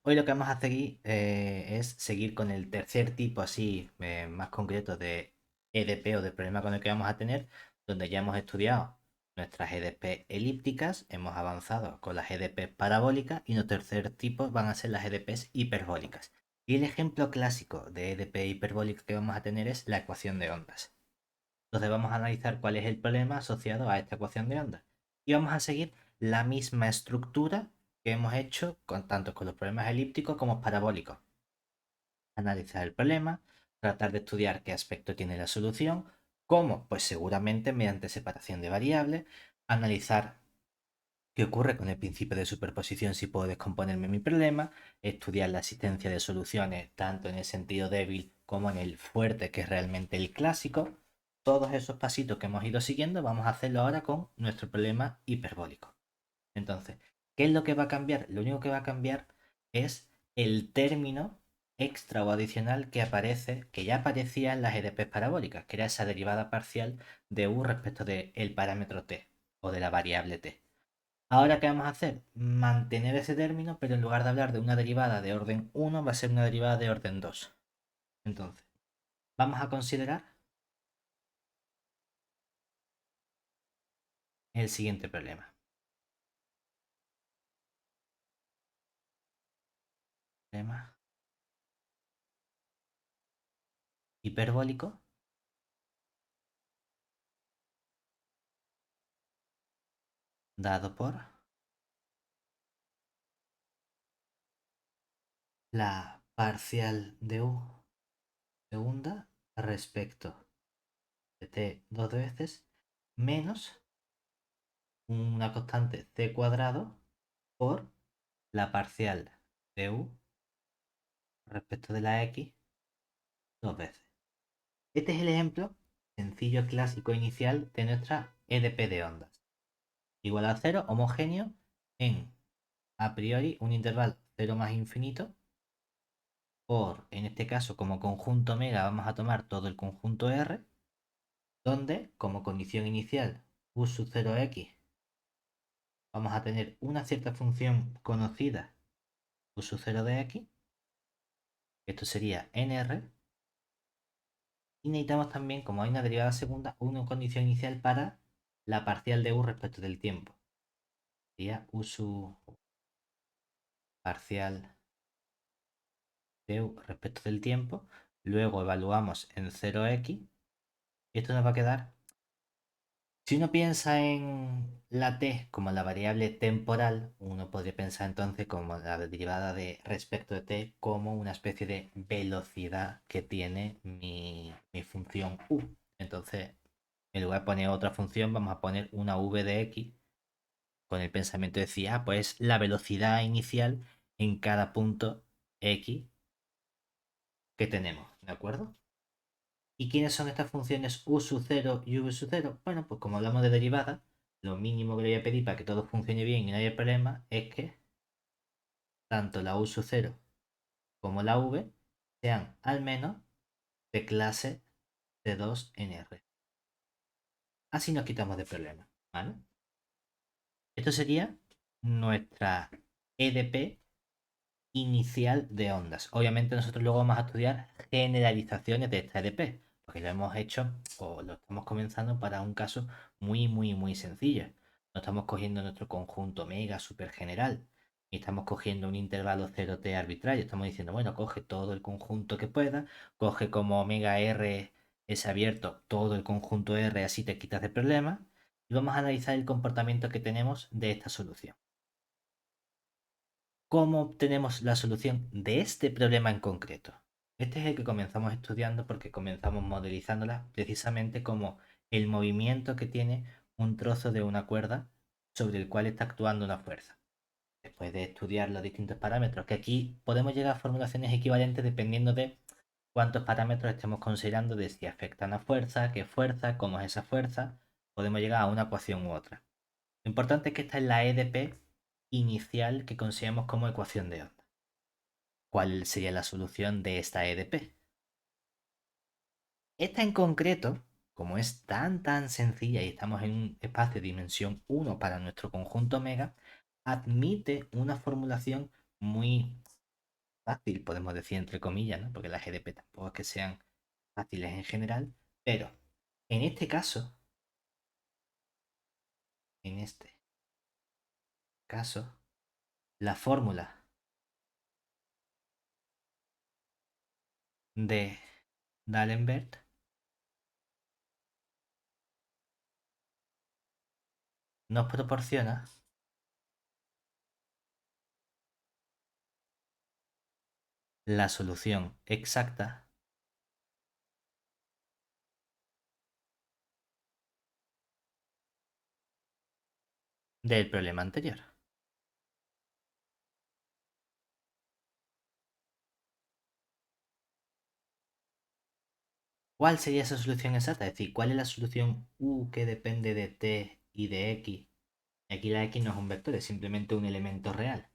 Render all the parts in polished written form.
Hoy lo que vamos a seguir es seguir con el tercer tipo así más concreto de EDP o de problema con el que vamos a tener, donde ya hemos estudiado nuestras EDP elípticas, hemos avanzado con las EDP parabólicas y nuestro tercer tipo van a ser las EDPs hiperbólicas. Y el ejemplo clásico de EDP hiperbólica que vamos a tener es la ecuación de ondas. Entonces vamos a analizar cuál es el problema asociado a esta ecuación de ondas. Y vamos a seguir la misma estructura que hemos hecho tanto con los problemas elípticos como parabólicos. Analizar el problema, tratar de estudiar qué aspecto tiene la solución, cómo, pues seguramente mediante separación de variables, analizar qué ocurre con el principio de superposición si puedo descomponerme mi problema, estudiar la existencia de soluciones tanto en el sentido débil como en el fuerte, que es realmente el clásico. Todos esos pasitos que hemos ido siguiendo vamos a hacerlo ahora con nuestro problema hiperbólico. Entonces, ¿qué es lo que va a cambiar? Lo único que va a cambiar es el término extra o adicional que aparece, que ya aparecía en las EDPs parabólicas, que era esa derivada parcial de u respecto del parámetro t o de la variable t. Ahora, ¿qué vamos a hacer? Mantener ese término, pero en lugar de hablar de una derivada de orden 1, va a ser una derivada de orden 2. Entonces, vamos a considerar el siguiente problema. Problema hiperbólico dado por la parcial de u segunda respecto de t dos veces menos una constante c cuadrado por la parcial de u respecto de la x dos veces. Este es el ejemplo sencillo clásico inicial de nuestra EDP de ondas. Igual a cero, homogéneo en a priori un intervalo 0 más infinito por, en este caso como conjunto omega vamos a tomar todo el conjunto R, donde como condición inicial u sub 0x vamos a tener una cierta función conocida u sub 0 de x, esto sería nr, y necesitamos también, como hay una derivada segunda, una condición inicial para la parcial de u respecto del tiempo. Sería u sub parcial de u respecto del tiempo, luego evaluamos en 0x, y esto nos va a quedar. Si uno piensa en la t como la variable temporal, uno podría pensar entonces como la derivada de respecto de t como una especie de velocidad que tiene mi función u. Entonces, en lugar de poner otra función, vamos a poner una v de x con el pensamiento de decir, ah, pues la velocidad inicial en cada punto x que tenemos, ¿de acuerdo? ¿Y quiénes son estas funciones u sub 0 y v sub 0? Bueno, pues como hablamos de derivada, lo mínimo que le voy a pedir para que todo funcione bien y no haya problema es que tanto la u sub 0 como la v sean al menos de clase C2NR. Así nos quitamos de problemas, ¿vale? Esto sería nuestra EDP inicial de ondas. Obviamente nosotros luego vamos a estudiar generalizaciones de esta EDP, porque lo hemos hecho o lo estamos comenzando para un caso muy sencillo. No estamos cogiendo nuestro conjunto mega super general y estamos cogiendo un intervalo 0t arbitrario. Estamos diciendo, bueno, coge todo el conjunto que pueda, coge como omega r es abierto todo el conjunto R, así te quitas de problemas y vamos a analizar el comportamiento que tenemos de esta solución. ¿Cómo obtenemos la solución de este problema en concreto? Este es el que comenzamos estudiando porque comenzamos modelizándola precisamente como el movimiento que tiene un trozo de una cuerda sobre el cual está actuando una fuerza. Después de estudiar los distintos parámetros, que aquí podemos llegar a formulaciones equivalentes dependiendo de cuántos parámetros estemos considerando de si afectan a fuerza, cómo es esa fuerza, podemos llegar a una ecuación u otra. Lo importante es que esta es la EDP inicial que consideramos como ecuación de onda. ¿Cuál sería la solución de esta EDP? Esta en concreto, como es tan sencilla y estamos en un espacio de dimensión 1 para nuestro conjunto omega, admite una formulación muy fácil, podemos decir entre comillas, ¿no? Porque las EDP tampoco es que sean fáciles en general, pero en este caso, en este caso, la fórmula de D'Alembert nos proporciona la solución exacta del problema anterior. ¿Cuál sería esa solución exacta? Es decir, ¿cuál es la solución u que depende de t y de x? Aquí la x no es un vector, es simplemente un elemento real.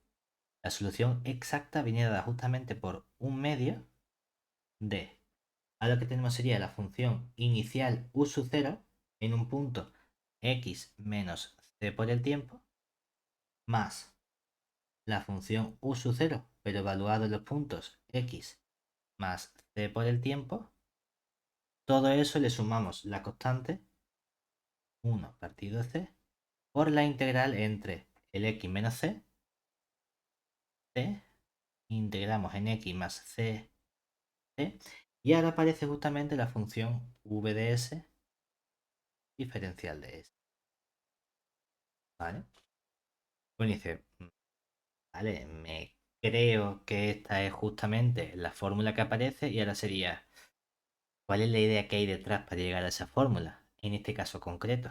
La solución exacta viene dada justamente por un medio de... Ahora lo que tenemos sería la función inicial u sub 0 en un punto x menos c por el tiempo, más la función u sub 0, pero evaluado en los puntos x más c por el tiempo. Todo eso le sumamos la constante 1 partido c por la integral entre el x menos c, integramos en x más c, y ahora aparece justamente la función v de s diferencial de s. ¿Vale? Pues dice, vale, me creo que esta es justamente la fórmula que aparece y ahora sería, ¿cuál es la idea que hay detrás para llegar a esa fórmula? En este caso concreto.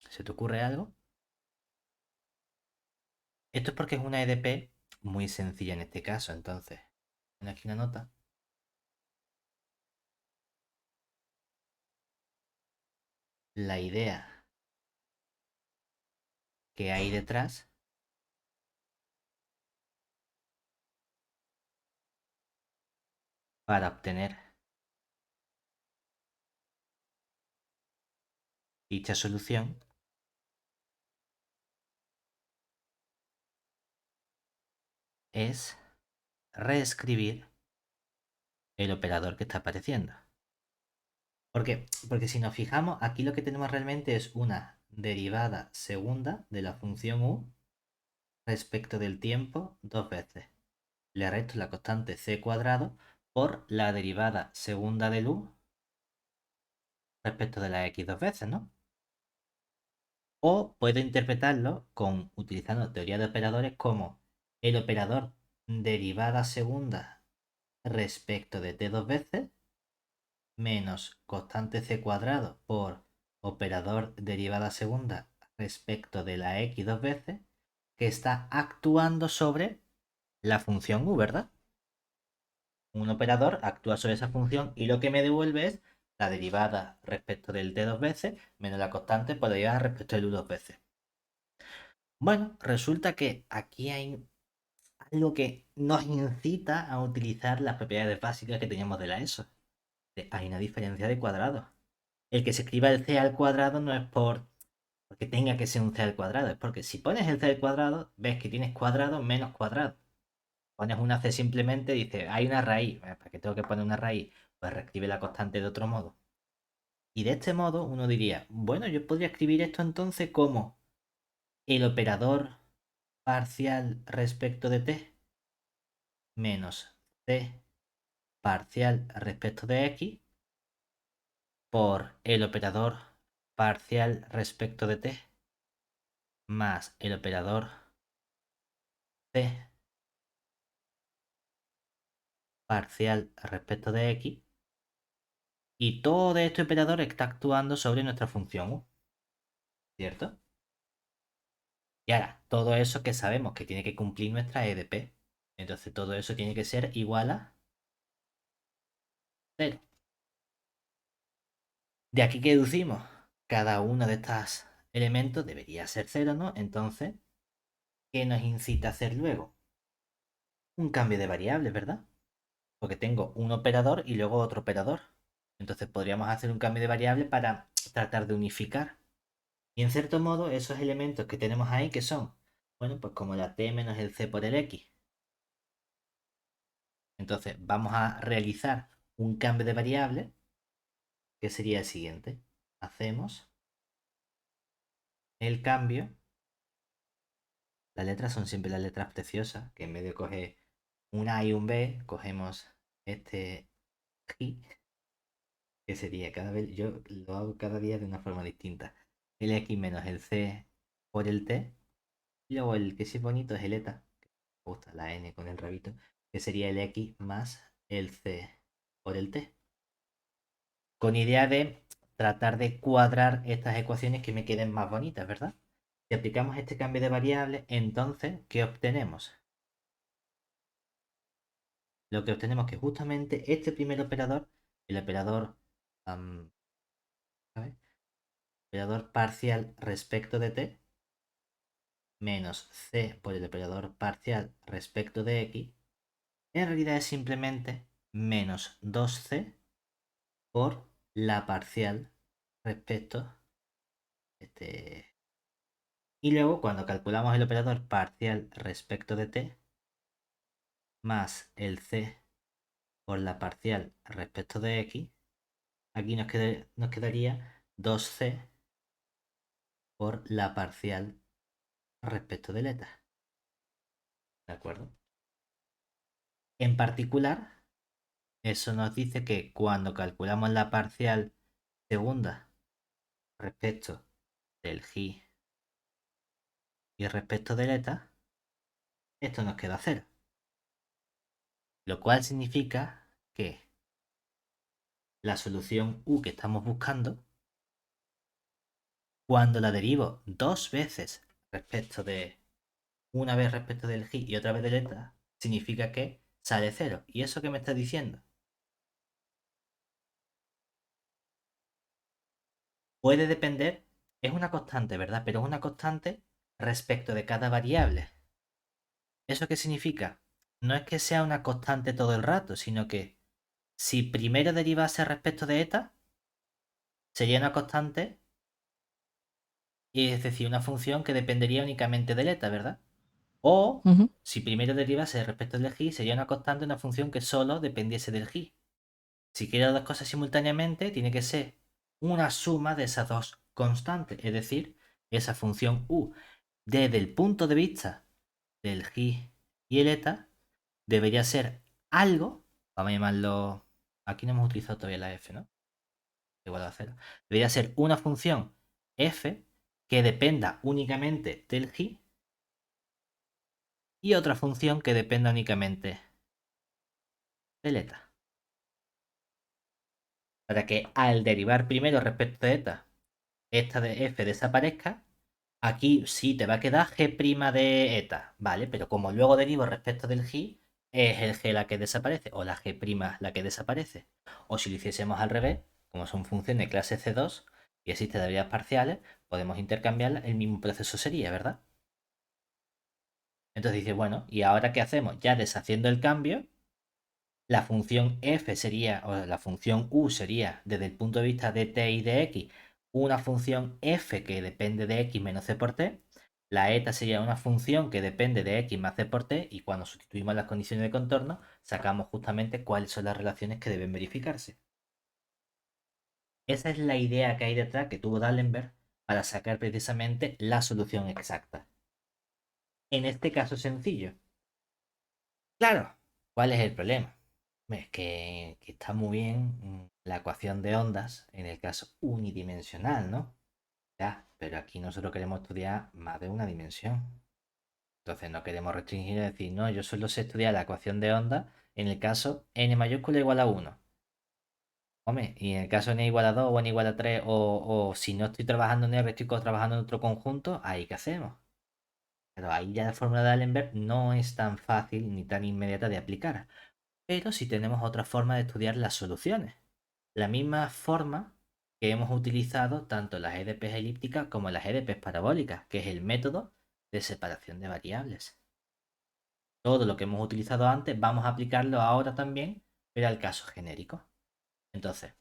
¿Se te ocurre algo? Esto es porque es una EDP muy sencilla en este caso, entonces, aquí una nota. La idea que hay detrás para obtener dicha solución es reescribir el operador que está apareciendo. ¿Por qué? Porque si nos fijamos, aquí lo que tenemos realmente es una derivada segunda de la función u respecto del tiempo dos veces. Le resto la constante c cuadrado por la derivada segunda del u respecto de la x dos veces, ¿no? O puedo interpretarlo utilizando teoría de operadores como el operador derivada segunda respecto de t dos veces menos constante c cuadrado por operador derivada segunda respecto de la x dos veces que está actuando sobre la función u, ¿verdad? Un operador actúa sobre esa función y lo que me devuelve es la derivada respecto del t dos veces menos la constante por la derivada respecto del u dos veces. Bueno, resulta que aquí hay algo que nos incita a utilizar las propiedades básicas que teníamos de la ESO. Hay una diferencia de cuadrados. El que se escriba el c al cuadrado no es porque tenga que ser un c al cuadrado, es porque si pones el c al cuadrado, ves que tienes cuadrado menos cuadrado. Pones una c simplemente, dice, hay una raíz. ¿Para qué tengo que poner una raíz? Pues reescribe la constante de otro modo. Y de este modo uno diría, bueno, yo podría escribir esto entonces como el operador parcial respecto de t menos c parcial respecto de x por el operador parcial respecto de t más el operador c parcial respecto de x, y todo este operador está actuando sobre nuestra función u, ¿cierto? Y ahora, todo eso que sabemos que tiene que cumplir nuestra EDP. Entonces todo eso tiene que ser igual a 0. De aquí que deducimos, cada uno de estos elementos debería ser 0, ¿no? Entonces, ¿qué nos incita a hacer luego? Un cambio de variables, ¿verdad? Porque tengo un operador y luego otro operador. Entonces podríamos hacer un cambio de variable para tratar de unificar. Y en cierto modo, esos elementos que tenemos ahí, que son, bueno, pues como la t menos el c por el x, Entonces vamos a realizar un cambio de variable que sería el siguiente. Hacemos el cambio. Las letras son siempre las letras preciosas, que en vez de coger un A y un B, cogemos este G, que sería cada vez, yo lo hago cada día de una forma distinta. El X menos el C por el T. Y luego el que sí es bonito es el ETA. Me gusta la N con el rabito. Que sería el X más el C por el T. Con idea de tratar de cuadrar estas ecuaciones que me queden más bonitas, ¿verdad? Si aplicamos este cambio de variable, entonces, ¿qué obtenemos? Lo que obtenemos es que justamente este primer operador, el operador, ¿sabes? Operador parcial respecto de t, menos c por el operador parcial respecto de x, en realidad es simplemente menos 2c por la parcial respecto este. Y luego cuando calculamos el operador parcial respecto de t, más el c por la parcial respecto de x, aquí nos quedaría 2c por la parcial respecto del eta. ¿De acuerdo? En particular, eso nos dice que cuando calculamos la parcial segunda respecto del g y respecto del eta, esto nos queda cero. Lo cual significa que la solución u que estamos buscando, cuando la derivo dos veces respecto de una vez respecto del g y otra vez del eta, significa que sale cero. ¿Y eso qué me está diciendo? Puede depender, es una constante, ¿verdad? Pero es una constante respecto de cada variable. ¿Eso qué significa? No es que sea una constante todo el rato, sino que si primero derivase respecto de eta, sería una constante, y es decir, una función que dependería únicamente del eta, ¿verdad? O Ujú. si primero derivase respecto del g, sería una constante, una función que solo dependiese del g. Si quiero dos cosas simultáneamente, tiene que ser una suma de esas dos constantes, es decir, esa función u desde el punto de vista del g y el eta debería ser algo, vamos a llamarlo, aquí no hemos utilizado todavía la f, ¿no? Igual a cero. Debería ser una función f que dependa únicamente del g y otra función que dependa únicamente del eta. Para que al derivar primero respecto de eta, esta de f desaparezca, aquí sí te va a quedar g' de eta, ¿vale? Pero como luego derivo respecto del g, es el g la que desaparece, o la g' la que desaparece. O si lo hiciésemos al revés, como son funciones de clase C2 y existen derivadas parciales, podemos intercambiarlas, el mismo proceso sería, ¿verdad? Entonces dice, bueno, ¿y ahora qué hacemos? Ya deshaciendo el cambio, la función f sería, o la función u sería, desde el punto de vista de t y de x, una función f que depende de x menos c por t. La eta sería una función que depende de x más c por t, y cuando sustituimos las condiciones de contorno, sacamos justamente cuáles son las relaciones que deben verificarse. Esa es la idea que hay detrás que tuvo D'Alembert para sacar precisamente la solución exacta. En este caso sencillo. Claro, ¿cuál es el problema? Es que está muy bien la ecuación de ondas en el caso unidimensional, ¿no? Ya, pero aquí nosotros queremos estudiar más de una dimensión. Entonces no queremos restringir y decir, no, yo solo sé estudiar la ecuación de ondas en el caso n mayúscula igual a 1. Hombre, y en el caso n igual a 2 o n igual a 3, o si no estoy trabajando en R, estoy trabajando en otro conjunto, ahí qué hacemos. Pero ahí ya la fórmula de Allenberg no es tan fácil ni tan inmediata de aplicar. Pero sí tenemos otra forma de estudiar las soluciones. La misma forma que hemos utilizado tanto en las EDPs elípticas como en las EDPs parabólicas, que es el método de separación de variables. Todo lo que hemos utilizado antes vamos a aplicarlo ahora también, pero al caso genérico. Entonces,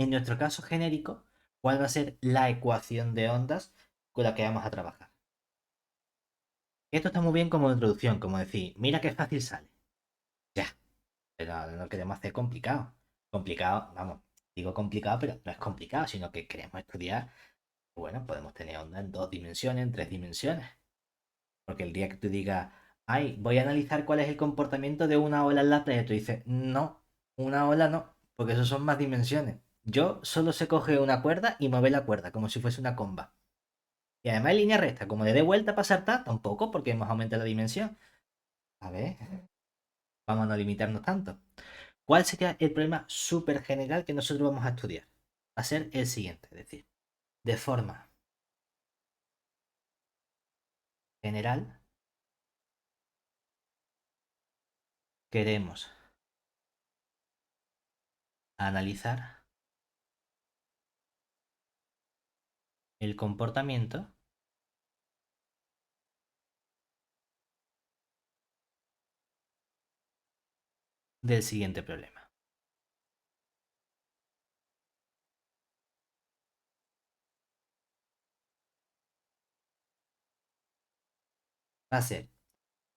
en nuestro caso genérico, ¿cuál va a ser la ecuación de ondas con la que vamos a trabajar? Esto está muy bien como introducción, como decir, mira qué fácil sale. Ya. Pero ahora no queremos hacer complicado. Complicado, vamos, digo complicado, pero no es complicado, sino que queremos estudiar. Bueno, podemos tener onda en 2 dimensiones, en 3 dimensiones. Porque el día que tú digas, ay, voy a analizar cuál es el comportamiento de una ola en la playa, tú dices, no, una ola no, porque eso son más dimensiones. Yo solo sé coger una cuerda y mover la cuerda, como si fuese una comba. Y además en línea recta, como le dé vuelta para saltar, tampoco, porque hemos aumentado la dimensión. A ver, vamos a no limitarnos tanto. ¿Cuál sería el problema súper general que nosotros vamos a estudiar? Va a ser el siguiente, es decir, de forma general, queremos analizar el comportamiento del siguiente problema. Va a ser,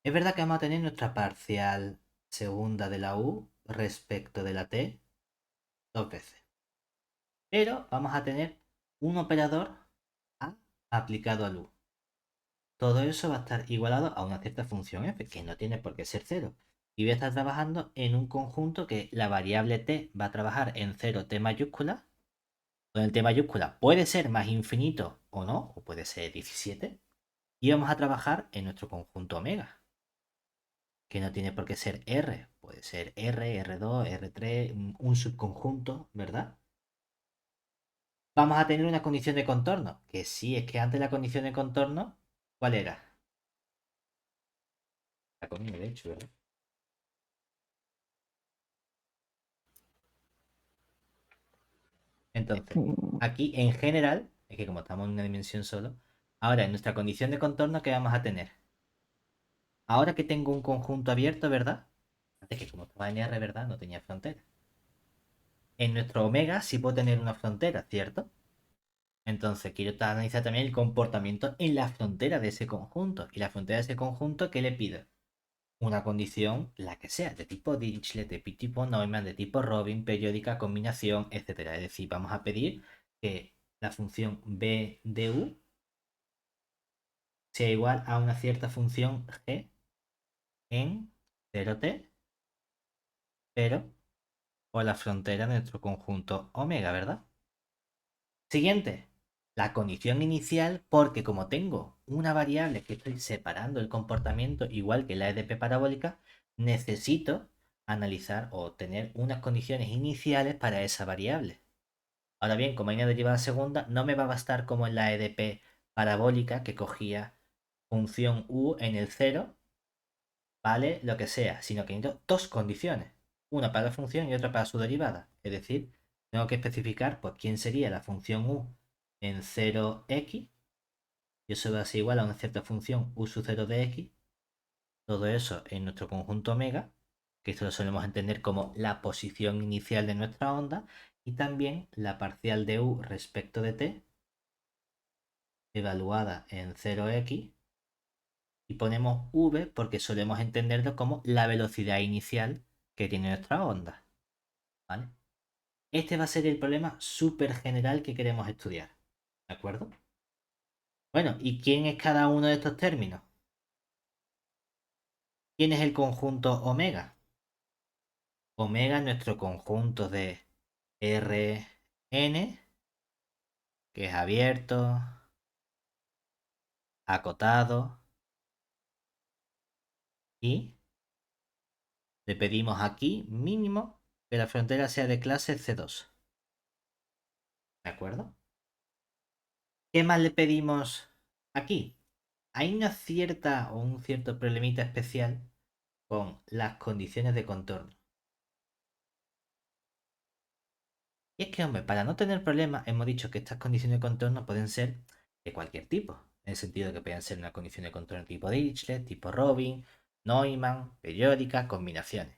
es verdad que vamos a tener nuestra parcial segunda de la U respecto de la T 2 veces. Pero vamos a tener un operador A aplicado al U. Todo eso va a estar igualado a una cierta función f, que no tiene por qué ser cero. Y voy a estar trabajando en un conjunto que la variable t va a trabajar en 0 t mayúscula, donde el t mayúscula puede ser más infinito o no, o puede ser 17. Y vamos a trabajar en nuestro conjunto omega, que no tiene por qué ser R, puede ser R, R2, R3, un subconjunto, ¿verdad? Vamos a tener una condición de contorno, que sí, es que antes la condición de contorno, ¿cuál era? La conmigo, de hecho, ¿verdad? Entonces, aquí en general, es que como estamos en una dimensión solo, ahora en nuestra condición de contorno, ¿qué vamos a tener? Ahora que tengo un conjunto abierto, ¿verdad? Antes que como estaba en R, ¿verdad? No tenía frontera. En nuestro omega sí puedo tener una frontera, ¿cierto? Entonces, quiero analizar también el comportamiento en la frontera de ese conjunto. Y la frontera de ese conjunto, ¿qué le pido? Una condición, la que sea, de tipo Dirichlet, de tipo Neumann, de tipo Robin, periódica, combinación, etcétera. Es decir, vamos a pedir que la función b de u sea igual a una cierta función g en 0t, pero por la frontera de nuestro conjunto omega, ¿verdad? Siguiente, la condición inicial, porque como tengo una variable que estoy separando el comportamiento igual que la EDP parabólica, necesito analizar o tener unas condiciones iniciales para esa variable. Ahora bien, como hay una derivada segunda, no me va a bastar como en la EDP parabólica que cogía función u en el 0, vale lo que sea, sino que necesito dos condiciones, una para la función y otra para su derivada. Es decir, tengo que especificar pues, quién sería la función u en 0x, y eso va a ser igual a una cierta función u sub 0 de x, todo eso en nuestro conjunto omega, que esto lo solemos entender como la posición inicial de nuestra onda, y también la parcial de u respecto de t, evaluada en 0x, y ponemos v porque solemos entenderlo como la velocidad inicial que tiene nuestra onda. ¿Vale? Este va a ser el problema súper general que queremos estudiar. ¿De acuerdo? Bueno, ¿y quién es cada uno de estos términos? ¿Quién es el conjunto omega? Omega es nuestro conjunto de Rn, que es abierto, acotado, y le pedimos aquí mínimo que la frontera sea de clase C2. ¿De acuerdo? ¿Qué más le pedimos aquí? Hay una cierta o un cierto problemita especial con las condiciones de contorno. Y es que, hombre, para no tener problemas, hemos dicho que estas condiciones de contorno pueden ser de cualquier tipo. En el sentido de que pueden ser una condición de contorno tipo Dirichlet, tipo Robin, Neumann, periódica, combinaciones.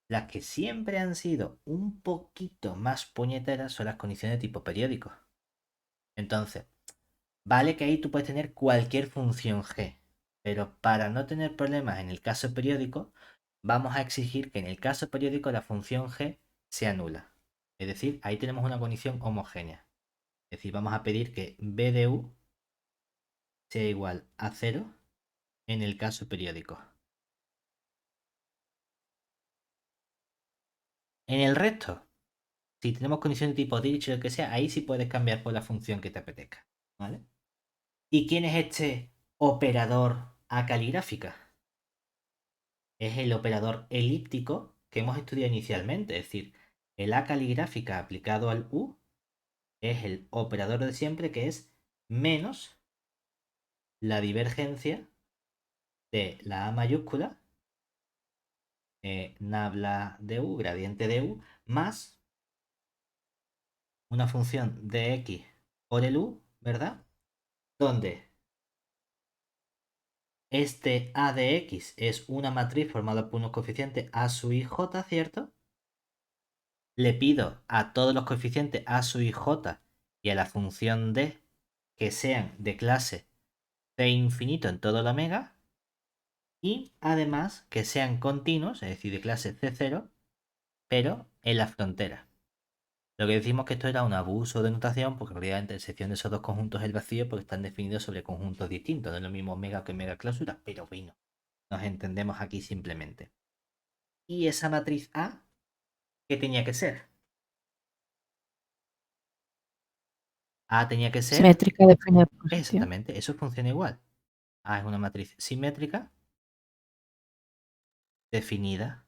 Las que siempre han sido un poquito más puñeteras son las condiciones de tipo periódico. Entonces, vale que ahí tú puedes tener cualquier función g, pero para no tener problemas en el caso periódico, vamos a exigir que en el caso periódico la función g sea nula. Es decir, ahí tenemos una condición homogénea. Es decir, vamos a pedir que b de u sea igual a 0 en el caso periódico. En el resto, si tenemos condición de tipo Dirichlet o lo que sea, ahí sí puedes cambiar por la función que te apetezca. ¿Vale? ¿Y quién es este operador a caligráfica? Es el operador elíptico que hemos estudiado inicialmente. Es decir, el a caligráfica aplicado al u es el operador de siempre, que es menos la divergencia de la a mayúscula, nabla de u, gradiente de u, más una función de x por el u, ¿verdad? Donde este a de x es una matriz formada por unos coeficientes a sub i j, ¿cierto? Le pido a todos los coeficientes a sub i j y a la función d que sean de clase c infinito en todo la omega y además que sean continuos, es decir, de clase c0, pero en la frontera. Lo que decimos que esto era un abuso de notación porque en realidad la intersección de esos dos conjuntos es el vacío porque están definidos sobre conjuntos distintos, no es lo mismo omega que omega clausura, pero bueno, nos entendemos aquí simplemente. ¿Y esa matriz A qué tenía que ser? A tenía que ser... Simétrica de primera posición. Exactamente, eso funciona igual. A es una matriz simétrica definida,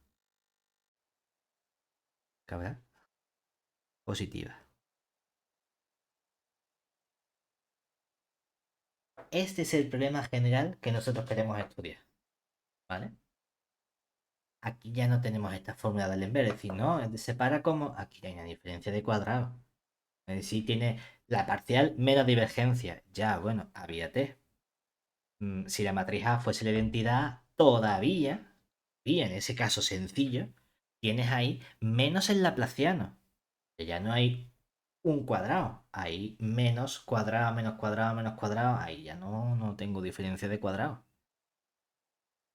¿cabrá? Positiva. Este es el problema general que nosotros queremos estudiar, ¿vale? Aquí ya no tenemos esta fórmula del Lemberg, es decir, no, se separa como... Aquí hay una diferencia de cuadrado. Es decir, tiene la parcial menos divergencia. Ya, bueno, avíate. Si la matriz A fuese la identidad, todavía, y en ese caso sencillo, tienes ahí menos el laplaciano. Que ya no hay un cuadrado. Hay menos cuadrado, menos cuadrado, menos cuadrado. Ahí ya no tengo diferencia de cuadrado.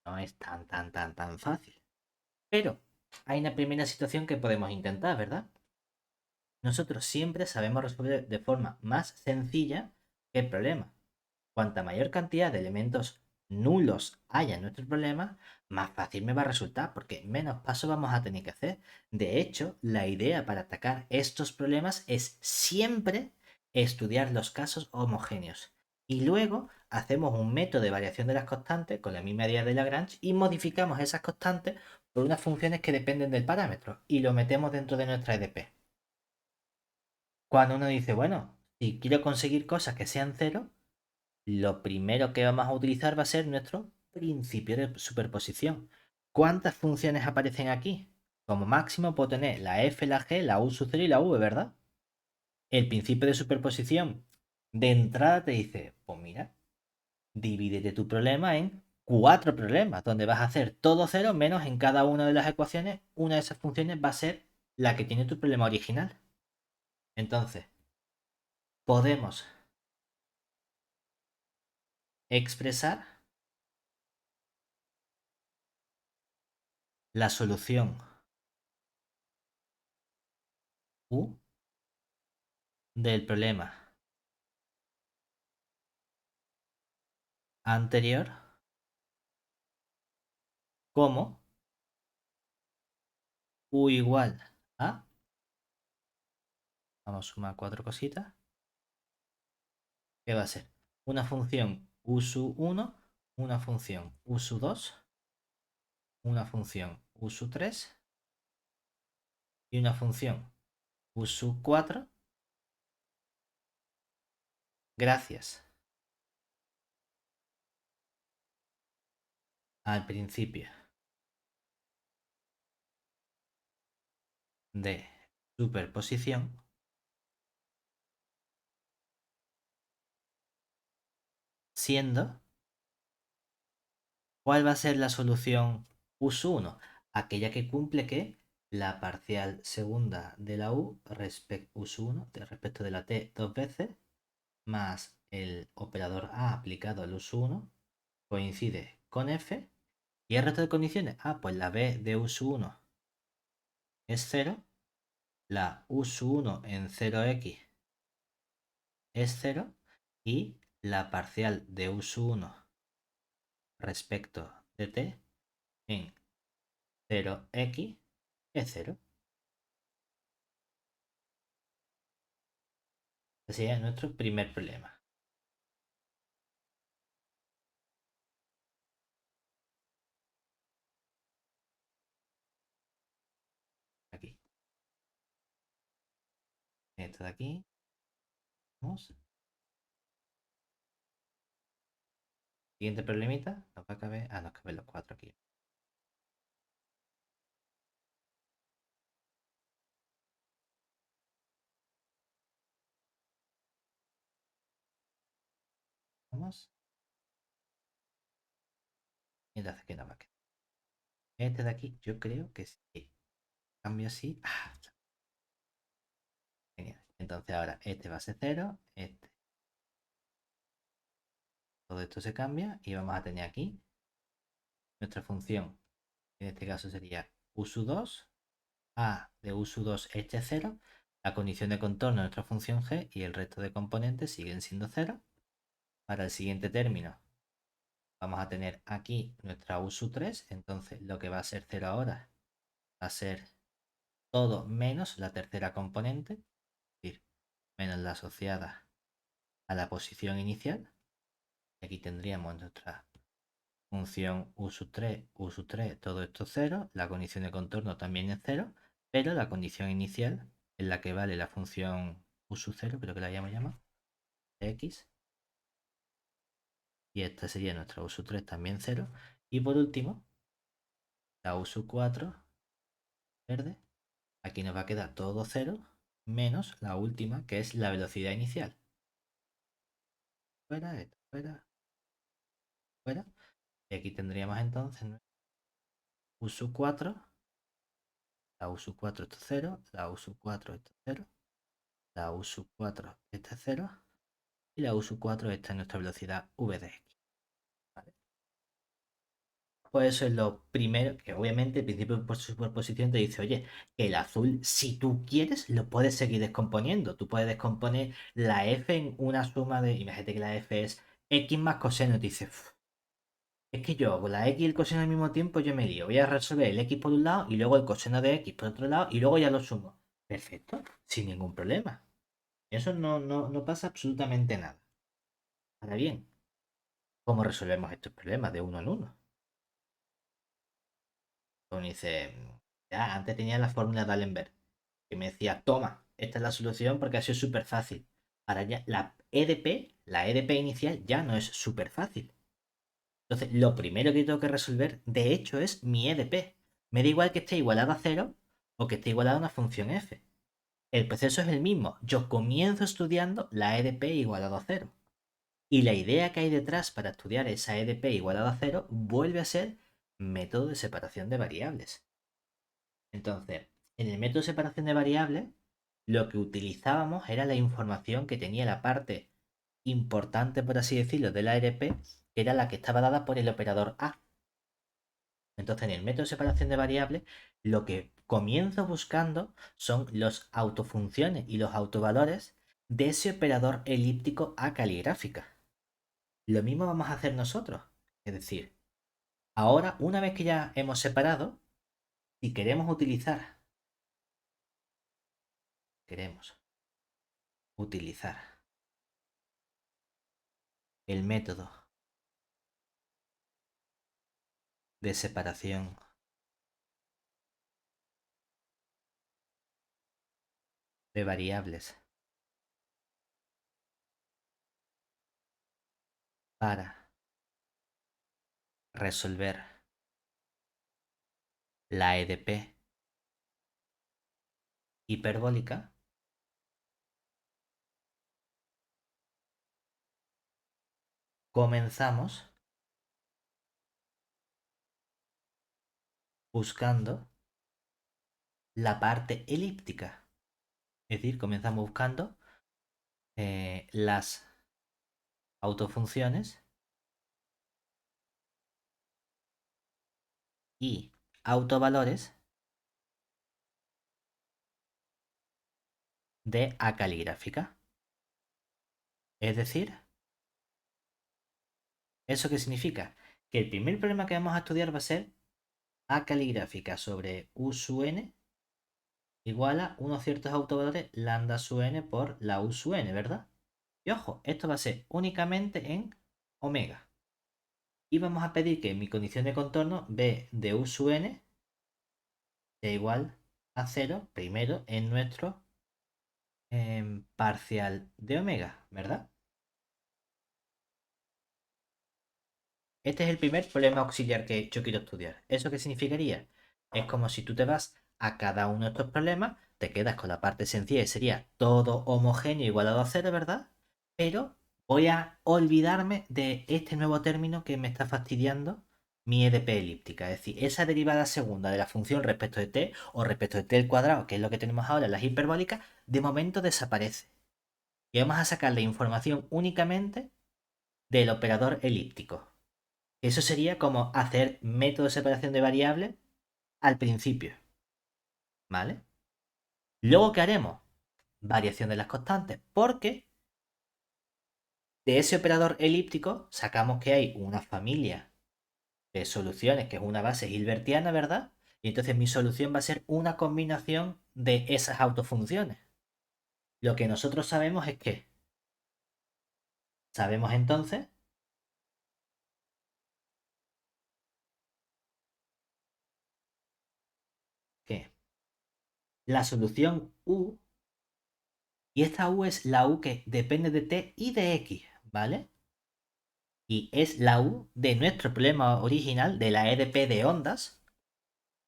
No es tan fácil. Pero hay una primera situación que podemos intentar, ¿verdad? Nosotros siempre sabemos resolver de forma más sencilla que el problema. Cuanta mayor cantidad de elementos nulos haya en nuestro problema, más fácil me va a resultar porque menos pasos vamos a tener que hacer. De hecho, la idea para atacar estos problemas es siempre estudiar los casos homogéneos. Y luego hacemos un método de variación de las constantes con la misma idea de Lagrange y modificamos esas constantes por unas funciones que dependen del parámetro y lo metemos dentro de nuestra EDP. Cuando uno dice, bueno, si quiero conseguir cosas que sean cero, lo primero que vamos a utilizar va a ser nuestro principio de superposición. ¿Cuántas funciones aparecen aquí? Como máximo puedo tener la f, la g, la u sub 0 y la v, ¿verdad? El principio de superposición de entrada te dice, pues mira, divídete tu problema en 4 problemas, donde vas a hacer todo cero menos en cada una de las ecuaciones, una de esas funciones va a ser la que tiene tu problema original. Entonces, podemos expresar la solución u del problema anterior como u igual a, vamos a sumar 4 cositas, que va a ser una función u sub 1, una función u sub 2, una función u sub 3 y una función u sub 4 gracias al principio de superposición, siendo ¿cuál va a ser la solución u sub 1? Aquella que cumple que la parcial segunda de la u u sub 1 respecto de la t dos veces más el operador a aplicado al u sub 1 coincide con f ¿Y el resto de condiciones? Ah, pues la b de u sub 1 es 0, la u sub 1 en 0x es 0 y la parcial de u sub 1 respecto de t en 0x es 0. Ese es nuestro primer problema. Aquí. Esto de aquí. Vamos. Siguiente problemita. Nos va a caber. Ah, nos caben los cuatro aquí. Vamos. Y entonces, ¿qué nos va a quedar? Este de aquí, yo creo que sí. Cambio así. Ah, genial. Entonces ahora este va a ser 0. Este. Todo esto se cambia. Y vamos a tener aquí nuestra función. En este caso sería u sub 2. A de u sub 2 este es 0. La condición de contorno de nuestra función g y el resto de componentes siguen siendo 0. Para el siguiente término vamos a tener aquí nuestra u sub 3. Entonces lo que va a ser 0 ahora va a ser todo menos la tercera componente, es decir, menos la asociada a la posición inicial. Y aquí tendríamos nuestra función u sub 3, todo esto es 0. La condición de contorno también es 0, pero la condición inicial en la que vale la función u sub 0, creo que la hayamos llamado, x. Y esta sería nuestra u sub 3 también 0. Y por último, la u sub 4 verde. Aquí nos va a quedar todo 0 menos la última, que es la velocidad inicial. Fuera, esto fuera, fuera. Y aquí tendríamos entonces u sub 4, la u sub 4 esto es 0, la u sub 4 esto es 0, la u sub 4 esta es 0 y la u sub 4 esta es nuestra velocidad v de x. ¿Vale? Pues eso es lo primero, que obviamente el principio por superposición te dice, oye, el azul, si tú quieres, lo puedes seguir descomponiendo. Tú puedes descomponer la f en una suma de, imagínate que la f es x más coseno, te dice, es que yo con la x y el coseno al mismo tiempo yo me lío. Voy a resolver el x por un lado y luego el coseno de x por otro lado y luego ya lo sumo. Perfecto, sin ningún problema. Eso no pasa absolutamente nada. Ahora bien, ¿cómo resolvemos estos problemas de uno en uno? Uno dice, ya, antes tenía la fórmula de Allenberg, que me decía, toma, esta es la solución porque ha sido súper fácil. Ahora ya la EDP inicial ya no es súper fácil. Entonces, lo primero que tengo que resolver, de hecho, es mi EDP. Me da igual que esté igualado a cero o que esté igualado a una función f. El proceso es el mismo. Yo comienzo estudiando la EDP igualado a cero. Y la idea que hay detrás para estudiar esa EDP igualado a cero vuelve a ser método de separación de variables. Entonces, en el método de separación de variables, lo que utilizábamos era la información que tenía la parte importante, por así decirlo, de la EDP, que era la que estaba dada por el operador A. Entonces, en el método de separación de variables, lo que comienzo buscando son los autofunciones y los autovalores de ese operador elíptico A caligráfica. Lo mismo vamos a hacer nosotros. Es decir, ahora, una vez que ya hemos separado, si queremos utilizar el método de separación de variables para resolver la EDP hiperbólica, comenzamos buscando la parte elíptica. Es decir, comenzamos buscando las autofunciones y autovalores de A caligráfica. Es decir, ¿eso qué significa? Que el primer problema que vamos a estudiar va a ser A caligráfica sobre U sub n igual a unos ciertos autovalores lambda sub n por la U sub n, ¿verdad? Y ojo, esto va a ser únicamente en omega. Y vamos a pedir que mi condición de contorno B de U sub n sea igual a 0 primero en nuestro parcial de omega, ¿verdad? Este es el primer problema auxiliar que yo quiero estudiar. ¿Eso qué significaría? Es como si tú te vas a cada uno de estos problemas, te quedas con la parte sencilla y sería todo homogéneo igualado a cero, ¿verdad? Pero voy a olvidarme de este nuevo término que me está fastidiando mi EDP elíptica. Es decir, esa derivada segunda de la función respecto de t o respecto de t al cuadrado, que es lo que tenemos ahora en las hiperbólicas, de momento desaparece. Y vamos a sacar la información únicamente del operador elíptico. Eso sería como hacer método de separación de variables al principio, ¿vale? Luego, ¿qué haremos? Variación de las constantes, porque de ese operador elíptico sacamos que hay una familia de soluciones que es una base hilbertiana, ¿verdad? Y entonces mi solución va a ser una combinación de esas autofunciones. Lo que nosotros sabemos es que sabemos entonces que la solución U, y esta U es la U que depende de t y de x, ¿vale? Y es la U de nuestro problema original de la EDP de ondas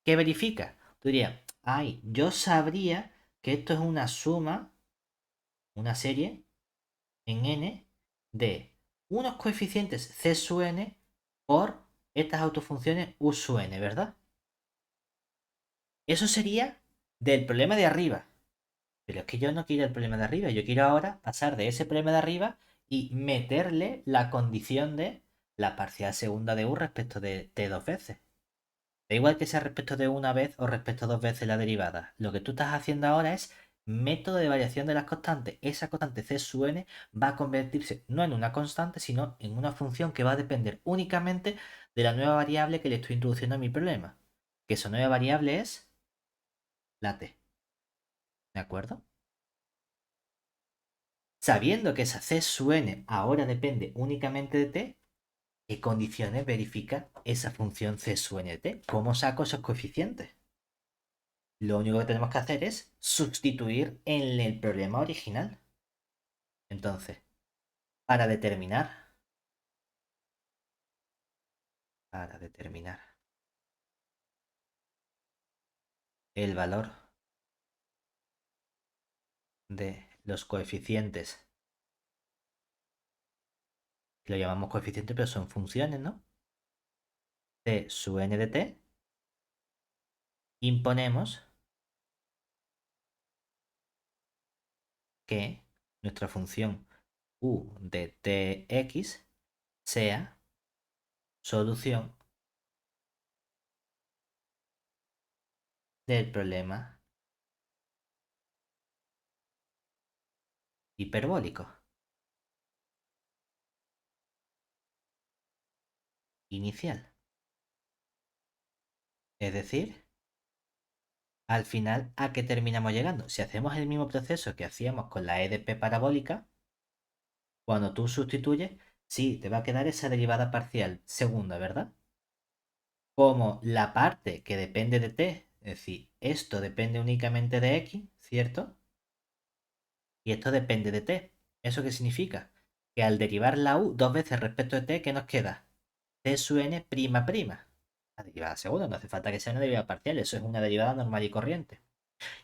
que verifica. Tú dirías, ay, yo sabría que esto es una suma, una serie en n de unos coeficientes c sub n por estas autofunciones u sub n, ¿verdad? Eso sería del problema de arriba. Pero es que yo no quiero el problema de arriba, yo quiero ahora pasar de ese problema de arriba y meterle la condición de la parcial segunda de u respecto de t dos veces. Da igual que sea respecto de una vez o respecto a dos veces la derivada. Lo que tú estás haciendo ahora es método de variación de las constantes. Esa constante c sub n va a convertirse no en una constante, sino en una función que va a depender únicamente de la nueva variable que le estoy introduciendo a mi problema. Que esa nueva variable es la t. ¿De acuerdo? Sabiendo que esa c sub n ahora depende únicamente de t, ¿qué condiciones verifica esa función c sub n de t? ¿Cómo saco esos coeficientes? Lo único que tenemos que hacer es sustituir en el problema original. Entonces, para determinar, para determinar el valor de los coeficientes, que lo llamamos coeficientes, pero son funciones, ¿no? C sub n de t, imponemos que nuestra función u de tx sea solución del problema hiperbólico inicial. Es decir, al final, ¿a qué terminamos llegando? Si hacemos el mismo proceso que hacíamos con la EDP parabólica, cuando tú sustituyes, sí, te va a quedar esa derivada parcial segunda, ¿verdad? Como la parte que depende de t, es decir, esto depende únicamente de x, ¿cierto? Y esto depende de t. ¿Eso qué significa? Que al derivar la u dos veces respecto de t, ¿qué nos queda? T sub n prima prima. La derivada segunda, no hace falta que sea una derivada parcial, eso es una derivada normal y corriente.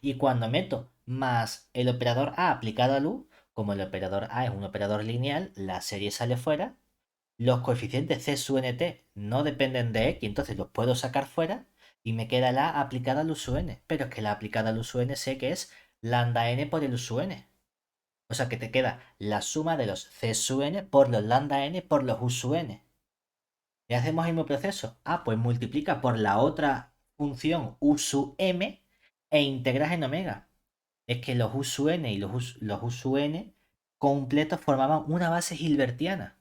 Y cuando meto más el operador A aplicado al U, como el operador A es un operador lineal, la serie sale fuera, los coeficientes C sub nt no dependen de X, entonces los puedo sacar fuera y me queda la A aplicada al U sub n. Pero es que la aplicada al U sub n sé que es lambda n por el U sub n. O sea que te queda la suma de los C sub n por los lambda n por los U sub n. Y hacemos el mismo proceso. Ah, pues multiplica por la otra función u sub m e integras en omega. Es que los u sub n y los u sub n completos formaban una base hilbertiana.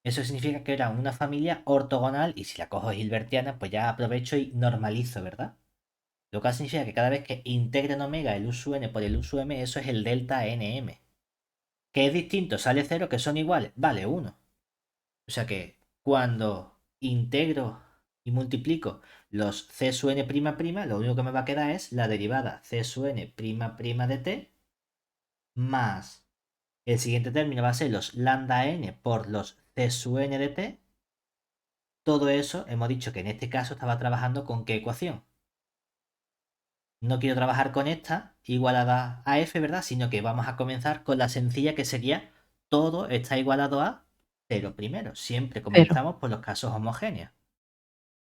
Eso significa que eran una familia ortogonal y si la cojo hilbertiana, pues ya aprovecho y normalizo, ¿verdad? Lo cual significa que cada vez que integre en omega el u sub n por el u sub m, eso es el delta nm. Que es distinto, sale 0, que son iguales, vale 1. O sea que cuando integro y multiplico los c sub n', lo único que me va a quedar es la derivada c sub n' de t más el siguiente término va a ser los lambda n por los c sub n de t. Todo eso hemos dicho que en este caso estaba trabajando con qué ecuación. No quiero trabajar con esta igualada a f, ¿verdad? Sino que vamos a comenzar con la sencilla que sería todo está igualado a 0 primero. Siempre Cero. comenzamos por los casos homogéneos.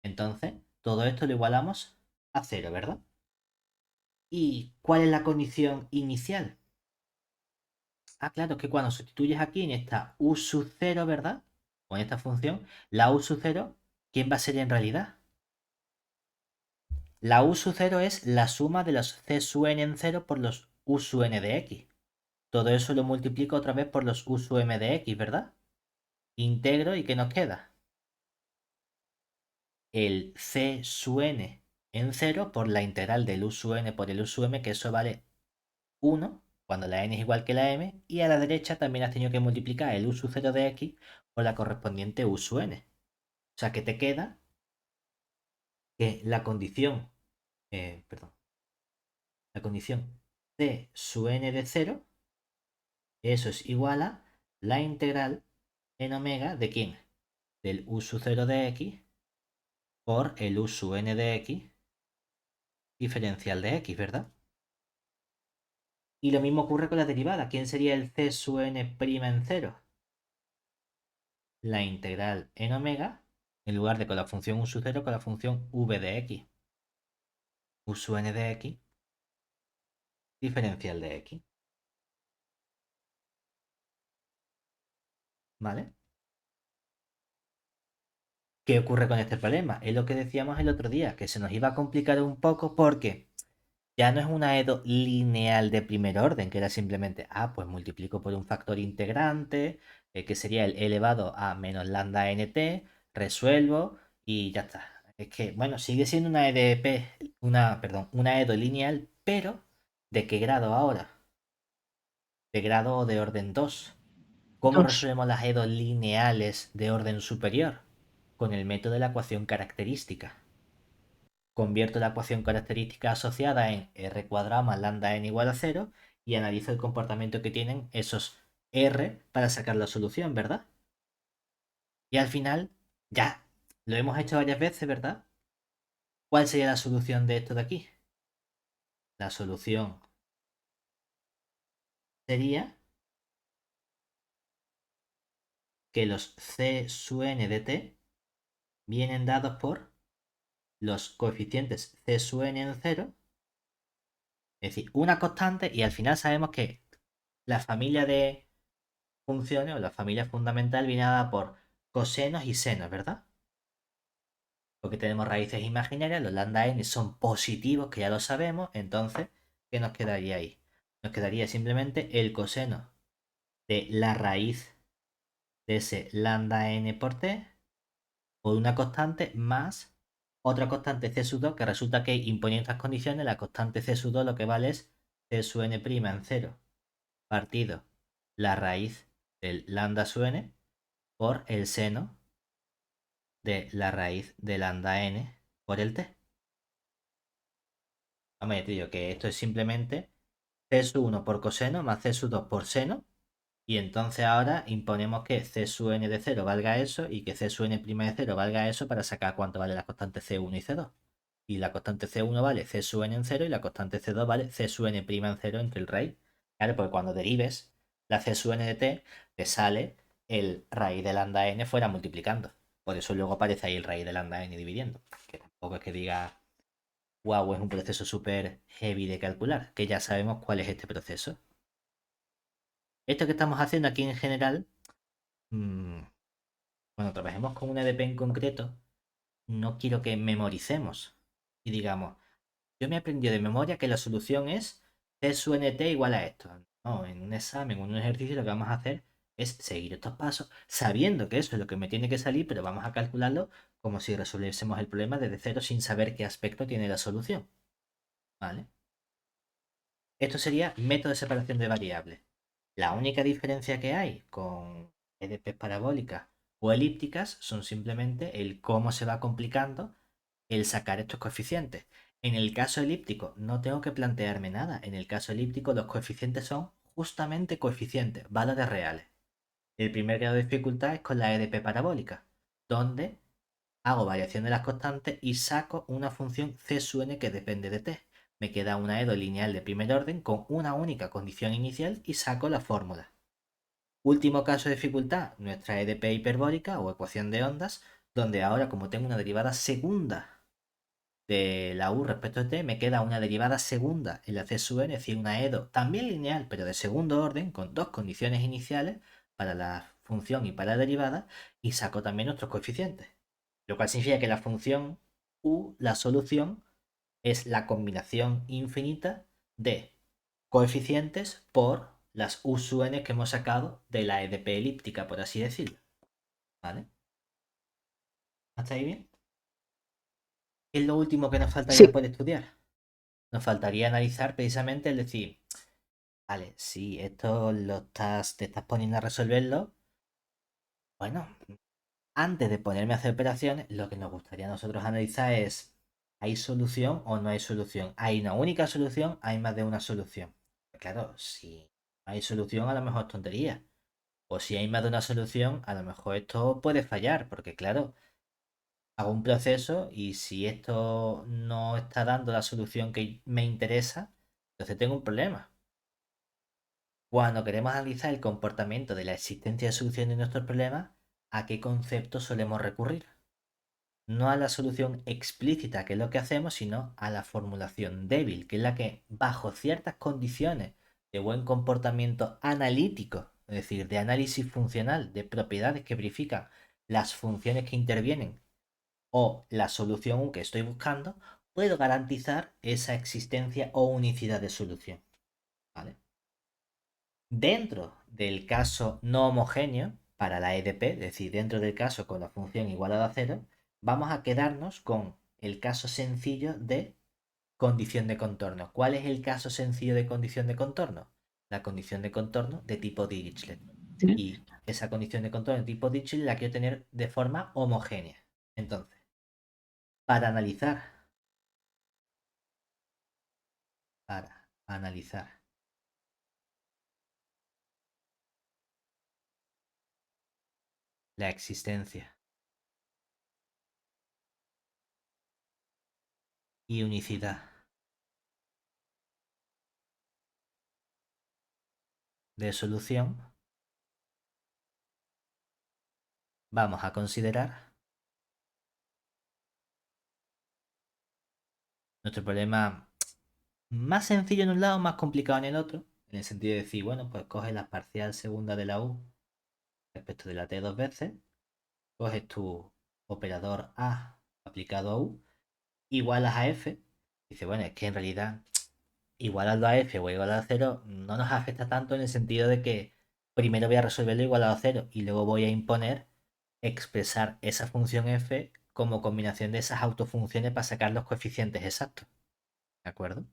Entonces, todo esto lo igualamos a 0, ¿verdad? ¿Y cuál es la condición inicial? Ah, claro, que cuando sustituyes aquí en esta u sub 0, ¿verdad? Con esta función, la u sub 0, ¿quién va a ser en realidad? La u sub 0 es la suma de los c sub n en 0 por los u sub n de x. Todo eso lo multiplico otra vez por los u sub m de x, ¿verdad? Integro y ¿qué nos queda? El c sub n en 0 por la integral del u sub n por el u sub m, que eso vale 1 cuando la n es igual que la m, y a la derecha también has tenido que multiplicar el u sub 0 de x por la correspondiente u sub n. O sea que te queda que la condición, perdón, la condición c sub n de 0, eso es igual a la integral en omega de quién? Del u sub 0 de x por el u sub n de x diferencial de x, ¿verdad? Y lo mismo ocurre con la derivada. ¿Quién sería el c sub n' en 0? La integral en omega, en lugar de con la función u sub 0, con la función v de x. U sub n de x diferencial de x. ¿Vale? ¿Qué ocurre con este problema? Es lo que decíamos el otro día, que se nos iba a complicar un poco porque ya no es una EDO lineal de primer orden, que era simplemente, pues multiplico por un factor integrante, que sería el elevado a menos lambda nt, resuelvo y ya está. Es que, bueno, sigue siendo una EDP, una EDO lineal, pero ¿de qué grado ahora? De grado de orden 2. ¿Cómo Dos. resolvemos las EDO lineales de orden superior? Con el método de la ecuación característica. Convierto la ecuación característica asociada en r cuadrado más lambda n igual a 0 y analizo el comportamiento que tienen esos r para sacar la solución, ¿verdad? Y al final, ya, lo hemos hecho varias veces, ¿verdad? ¿Cuál sería la solución de esto de aquí? La solución sería que los c sub n de t vienen dados por los coeficientes c sub n en 0, es decir, una constante, y al final sabemos que la familia de funciones o la familia fundamental viene dada por cosenos y senos, ¿verdad? Porque tenemos raíces imaginarias, los lambda n son positivos, que ya lo sabemos, entonces, ¿qué nos quedaría ahí? Nos quedaría simplemente el coseno de la raíz de ese lambda n por t por una constante más otra constante c sub 2, que resulta que imponiendo estas condiciones, la constante c sub 2 lo que vale es c sub n' en 0 partido la raíz del lambda sub n por el seno de la raíz de lambda n por el t. Hombre, te digo que esto es simplemente c sub 1 por coseno más c sub 2 por seno. Y entonces ahora imponemos que c sub n de 0 valga eso y que c sub n' de 0 valga eso para sacar cuánto vale la constante c1 y c2. Y la constante c1 vale c sub n en 0 y la constante c2 vale c sub n' en 0 entre el raíz. Claro, porque cuando derives la c sub n de t, te sale el raíz de lambda n fuera multiplicando. Por eso luego aparece ahí el raíz de lambda n dividiendo. Que tampoco es que diga, wow, es un proceso súper heavy de calcular, que ya sabemos cuál es este proceso. Esto que estamos haciendo aquí en general, mm, cuando trabajemos con una EDP en concreto, no quiero que memoricemos y digamos, yo me he aprendido de memoria que la solución es C sub nt igual a esto. No, en un examen o en un ejercicio lo que vamos a hacer es seguir estos pasos sabiendo que eso es lo que me tiene que salir, pero vamos a calcularlo como si resolviésemos el problema desde cero sin saber qué aspecto tiene la solución. ¿Vale? Esto sería método de separación de variables. La única diferencia que hay con EDPs parabólicas o elípticas son simplemente el cómo se va complicando el sacar estos coeficientes. En el caso elíptico no tengo que plantearme nada. En el caso elíptico los coeficientes son justamente coeficientes, valores reales. El primer grado de dificultad es con la EDP parabólica, donde hago variación de las constantes y saco una función c sub n que depende de t. Me queda una EDO lineal de primer orden con una única condición inicial y saco la fórmula. Último caso de dificultad, nuestra EDP hiperbólica o ecuación de ondas, donde ahora como tengo una derivada segunda de la u respecto de t, me queda una derivada segunda en la c sub n, es decir, una EDO también lineal, pero de segundo orden, con dos condiciones iniciales para la función y para la derivada, y saco también nuestros coeficientes. Lo cual significa que la función u, la solución, es la combinación infinita de coeficientes por las u sub n que hemos sacado de la EDP elíptica, por así decirlo. ¿Vale? ¿Hasta ahí bien? ¿Qué es lo último que nos faltaría Sí, por estudiar? Nos faltaría analizar precisamente el decir, vale, si esto te estás poniendo a resolverlo, bueno, antes de ponerme a hacer operaciones, lo que nos gustaría a nosotros analizar es, ¿hay solución o no hay solución? ¿Hay una única solución? ¿Hay más de una solución? Claro, si no hay solución, a lo mejor es tontería. O si hay más de una solución, a lo mejor esto puede fallar, porque claro, hago un proceso y si esto no está dando la solución que me interesa, entonces tengo un problema. Cuando queremos analizar el comportamiento de la existencia de solución de nuestros problemas, ¿a qué concepto solemos recurrir? No a la solución explícita, que es lo que hacemos, sino a la formulación débil, que es la que, bajo ciertas condiciones de buen comportamiento analítico, es decir, de análisis funcional, de propiedades que verifican las funciones que intervienen o la solución que estoy buscando, puedo garantizar esa existencia o unicidad de solución. ¿Vale? Dentro del caso no homogéneo, para la EDP, es decir, dentro del caso con la función igualada a cero, vamos a quedarnos con el caso sencillo de condición de contorno. ¿Cuál es el caso sencillo de condición de contorno? La condición de contorno de tipo Dirichlet. sí, Y esa condición de contorno de tipo Dirichlet la quiero tener de forma homogénea. Entonces, para analizar la existencia y unicidad de solución, vamos a considerar nuestro problema más sencillo en un lado, más complicado en el otro, en el sentido de decir, bueno, pues coges la parcial segunda de la u respecto de la t dos veces, coges tu operador a aplicado a u, igualas a f, dice, bueno, es que en realidad igualarlo a f o igualar a cero no nos afecta tanto en el sentido de que primero voy a resolverlo igualado a cero y luego voy a imponer expresar esa función f como combinación de esas autofunciones para sacar los coeficientes exactos. ¿De acuerdo?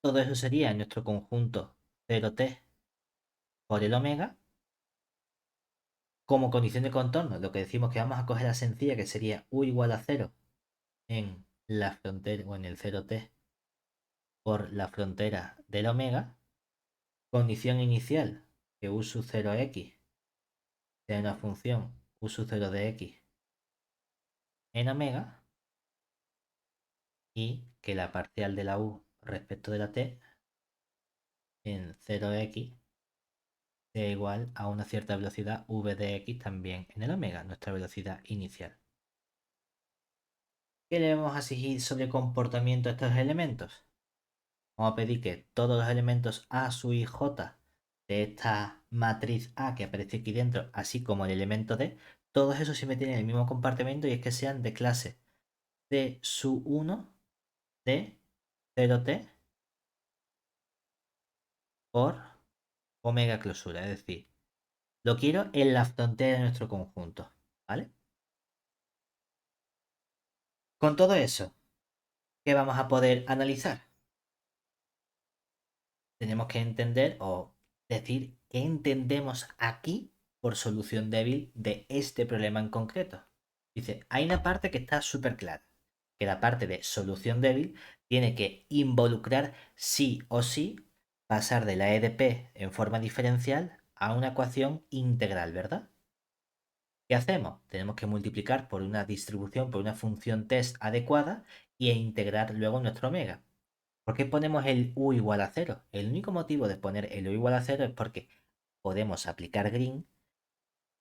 Todo eso sería en nuestro conjunto 0t por el omega como condición de contorno. Lo que decimos que vamos a coger la sencilla que sería u igual a 0 en la frontera o en el 0t por la frontera del omega. Condición inicial que u sub 0x sea una función u sub 0 de x en omega y que la parcial de la u respecto de la t en 0x sea igual a una cierta velocidad v de x también en el omega, nuestra velocidad inicial. ¿Qué le vamos a exigir sobre comportamiento a estos elementos? Vamos a pedir que todos los elementos a sub i j de esta matriz A que aparece aquí dentro, así como el elemento D, todos esos siempre tienen el mismo compartimento y es que sean de clase C sub 1 de 0T por omega clausura. Es decir, lo quiero en la frontera de nuestro conjunto, ¿vale? Con todo eso, ¿qué vamos a poder analizar? Tenemos que entender o decir qué entendemos aquí por solución débil de este problema en concreto. Dice, hay una parte que está súper clara, que la parte de solución débil tiene que involucrar sí o sí pasar de la EDP en forma diferencial a una ecuación integral, ¿verdad? ¿Qué hacemos? Tenemos que multiplicar por una distribución, por una función test adecuada e integrar luego nuestro omega. ¿Por qué ponemos el u igual a 0? El único motivo de poner el u igual a 0 es porque podemos aplicar green,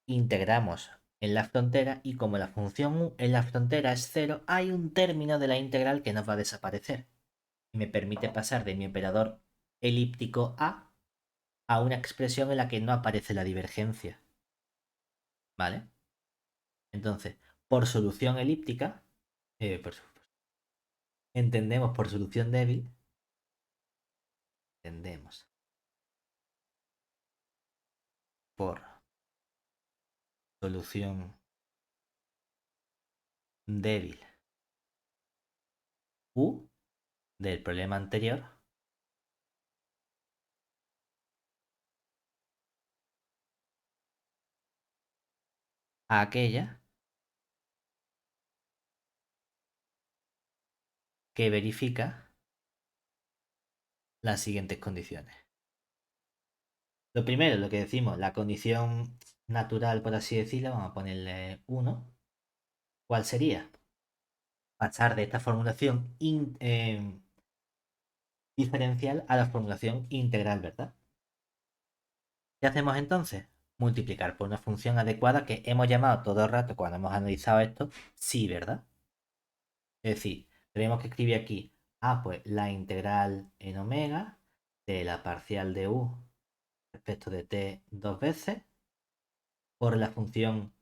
integramos en la frontera y como la función u en la frontera es 0, hay un término de la integral que nos va a desaparecer. Y me permite pasar de mi operador elíptico a una expresión en la que no aparece la divergencia. ¿Vale? Entonces, por solución elíptica, entendemos por solución débil, entendemos por solución débil u del problema anterior a aquella que verifica las siguientes condiciones. Lo primero, lo que decimos, la condición natural, por así decirlo, vamos a ponerle 1. ¿Cuál sería? Pasar de esta formulación diferencial a la formulación integral, ¿verdad? ¿Qué hacemos entonces? Multiplicar por una función adecuada que hemos llamado todo el rato cuando hemos analizado esto, sí, ¿verdad? Es decir, tenemos que escribir aquí, pues la integral en omega de la parcial de u respecto de t dos veces por la función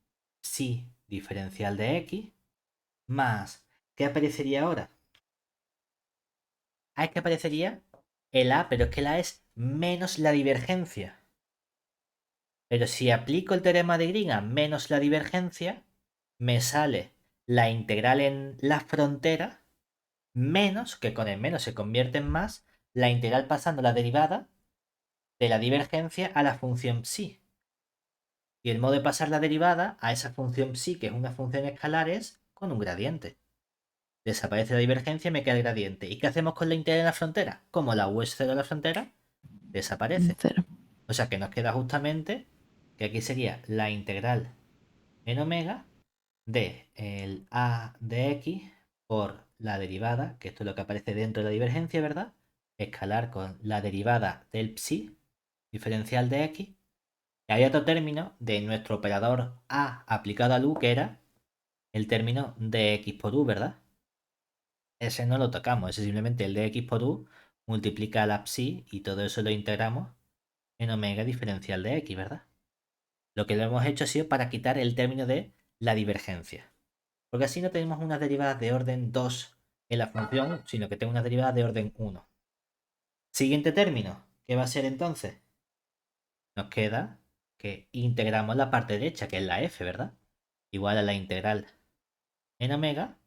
psi diferencial de x más, ¿qué aparecería ahora? Es que aparecería el a, pero es que el a es menos la divergencia. Pero si aplico el teorema de Green a menos la divergencia, me sale la integral en la frontera menos, que con el menos se convierte en más, la integral pasando la derivada de la divergencia a la función psi. Y el modo de pasar la derivada a esa función psi, que es una función escalar, es con un gradiente. Desaparece la divergencia y me queda el gradiente. ¿Y qué hacemos con la integral en la frontera? Como la u es 0 en la frontera, desaparece. Cero. O sea que nos queda justamente que aquí sería la integral en omega de el a de x por la derivada, que esto es lo que aparece dentro de la divergencia, ¿verdad? Escalar con la derivada del psi diferencial de x. Y hay otro término de nuestro operador a aplicado al u, que era el término de x por u, ¿verdad? Ese no lo tocamos, ese simplemente el de x por u multiplica la psi y todo eso lo integramos en omega diferencial de x, ¿verdad? Lo que lo hemos hecho ha sido para quitar el término de la divergencia. Porque así no tenemos una derivada de orden 2 en la función, sino que tengo una derivada de orden 1. Siguiente término, ¿qué va a ser entonces? Nos queda que integramos la parte derecha, que es la f, ¿verdad? Igual a la integral en omega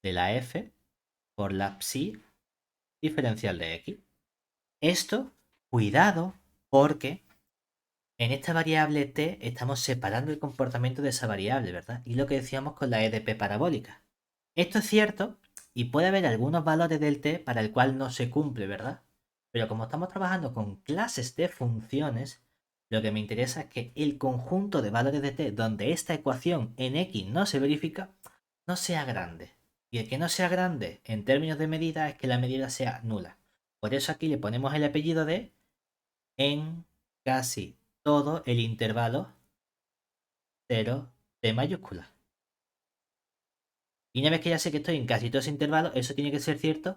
de la f por la psi diferencial de x. Esto, cuidado, porque en esta variable t estamos separando el comportamiento de esa variable, ¿verdad? Y lo que decíamos con la EDP parabólica. Esto es cierto y puede haber algunos valores del t para el cual no se cumple, ¿verdad? Pero como estamos trabajando con clases de funciones, lo que me interesa es que el conjunto de valores de t donde esta ecuación en x no se verifica, no sea grande. Y el que no sea grande en términos de medida es que la medida sea nula. Por eso aquí le ponemos el apellido de en casi todo el intervalo 0 t mayúscula. Y una vez que ya sé que estoy en casi todos los intervalos, eso tiene que ser cierto,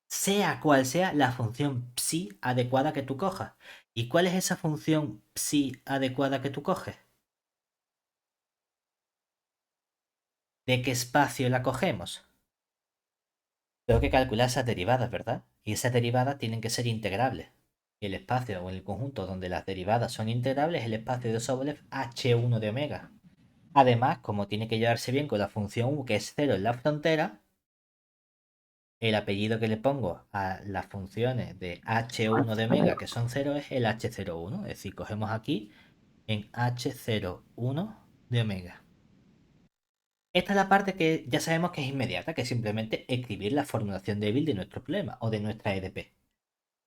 sea cual sea la función psi adecuada que tú cojas. ¿Y cuál es esa función psi adecuada que tú coges? ¿De qué espacio la cogemos? Tengo que calcular esas derivadas, ¿verdad? Y esas derivadas tienen que ser integrables. Y el espacio o el conjunto donde las derivadas son integrables es el espacio de Sobolev h1 de omega. Además, como tiene que llevarse bien con la función u, que es 0 en la frontera, el apellido que le pongo a las funciones de h1 de omega, que son 0, es el h01. Es decir, cogemos aquí en h01 de omega. Esta es la parte que ya sabemos que es inmediata, que es simplemente escribir la formulación débil de nuestro problema o de nuestra EDP.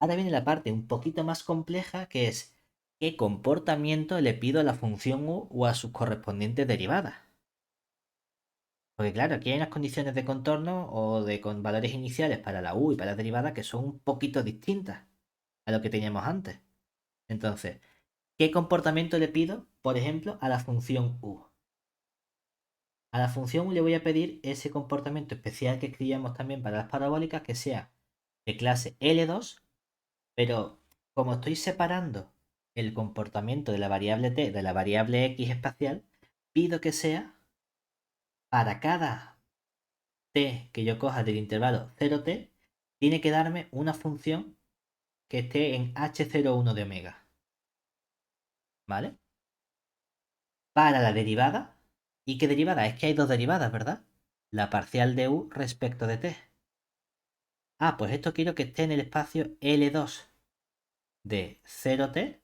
Ahora viene la parte un poquito más compleja, que es qué comportamiento le pido a la función u o a sus correspondientes derivadas. Porque claro, aquí hay unas condiciones de contorno o con valores iniciales para la u y para la derivada que son un poquito distintas a lo que teníamos antes. Entonces, ¿qué comportamiento le pido, por ejemplo, a la función u? A la función u le voy a pedir ese comportamiento especial que escribíamos también para las parabólicas, que sea de clase L2, pero como estoy separando el comportamiento de la variable t de la variable x espacial, pido que sea para cada t que yo coja del intervalo 0t, tiene que darme una función que esté en h01 de omega. ¿Vale? Para la derivada. ¿Y qué derivada? Es que hay dos derivadas, ¿verdad? La parcial de u respecto de t. Ah, pues esto quiero que esté en el espacio L2 de 0t.